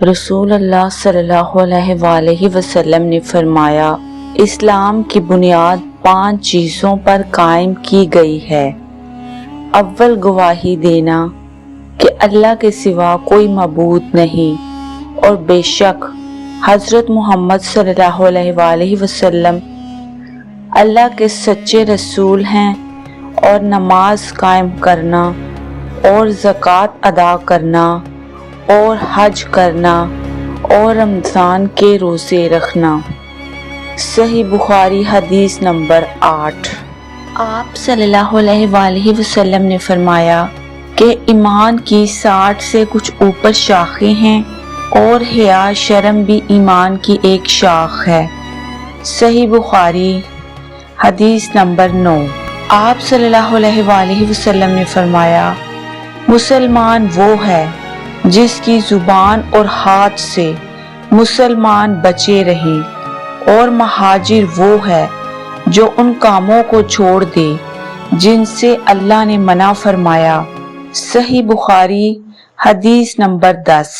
رسول اللہ صلی اللہ علیہ وآلہ وسلم نے فرمایا، اسلام کی بنیاد 5 چیزوں پر قائم کی گئی ہے۔ اول، گواہی دینا کہ اللہ کے سوا کوئی معبود نہیں اور بے شک حضرت محمد صلی اللہ علیہ وآلہ وسلم اللہ کے سچے رسول ہیں، اور نماز قائم کرنا اور زکوٰۃ ادا کرنا اور حج کرنا اور رمضان کے روزے رکھنا۔ صحیح بخاری حدیث نمبر 8۔ آپ صلی اللہ علیہ وآلہ وسلم نے فرمایا کہ ایمان کی 60 سے کچھ اوپر شاخیں ہیں، اور حیا شرم بھی ایمان کی ایک شاخ ہے۔ صحیح بخاری حدیث نمبر 9۔ آپ صلی اللہ علیہ وآلہ وسلم نے فرمایا، مسلمان وہ ہے جس کی زبان اور ہاتھ سے مسلمان بچے رہیں، اور مہاجر وہ ہے جو ان کاموں کو چھوڑ دے جن سے اللہ نے منع فرمایا۔ صحیح بخاری حدیث نمبر 10۔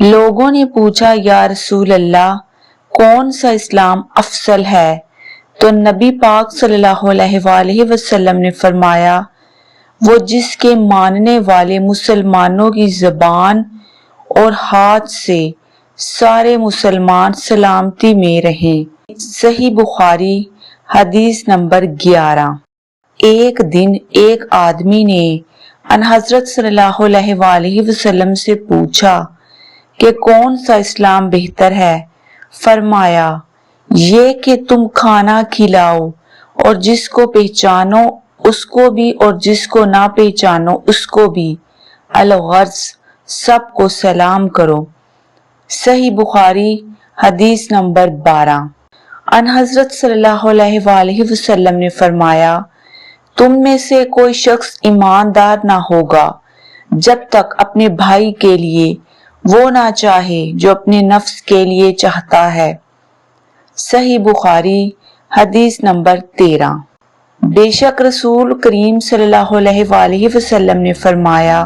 لوگوں نے پوچھا، یا رسول اللہ، کون سا اسلام افضل ہے؟ تو نبی پاک صلی اللہ علیہ وآلہ وسلم نے فرمایا، وہ جس کے ماننے والے مسلمانوں کی زبان اور ہاتھ سے سارے مسلمان سلامتی میں رہیں۔ صحیح بخاری حدیث نمبر 11۔ ایک دن ایک آدمی نے ان حضرت صلی اللہ علیہ وآلہ وسلم سے پوچھا کہ کون سا اسلام بہتر ہے؟ فرمایا، یہ کہ تم کھانا کھلاؤ اور جس کو پہچانو اس کو بھی اور جس کو نہ پہچانو اس کو بھی، الغرض سب کو سلام کرو۔ صحیح بخاری حدیث نمبر 12۔ ان حضرت صلی اللہ علیہ وآلہ وسلم نے فرمایا، تم میں سے کوئی شخص ایماندار نہ ہوگا جب تک اپنے بھائی کے لیے وہ نہ چاہے جو اپنے نفس کے لیے چاہتا ہے۔ صحیح بخاری حدیث نمبر 13۔ بے شک رسول کریم صلی اللہ علیہ وآلہ وسلم نے فرمایا،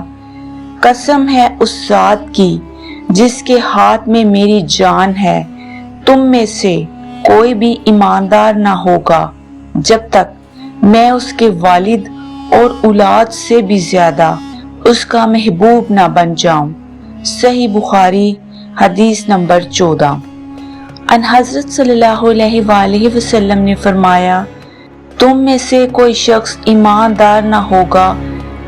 قسم ہے اس ذات کی جس کے ہاتھ میں میری جان ہے، تم میں سے کوئی بھی ایماندار نہ ہوگا جب تک میں اس کے والد اور اولاد سے بھی زیادہ اس کا محبوب نہ بن جاؤں۔ صحیح بخاری حدیث نمبر 14۔ ان حضرت صلی اللہ علیہ وآلہ وسلم نے فرمایا، تم میں سے کوئی شخص ایماندار نہ ہوگا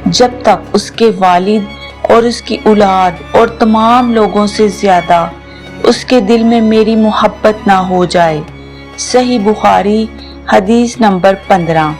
جب تک اس کے والد اور اس کی اولاد اور تمام لوگوں سے زیادہ اس کے دل میں میری محبت نہ ہو جائے۔ صحیح بخاری حدیث نمبر 15۔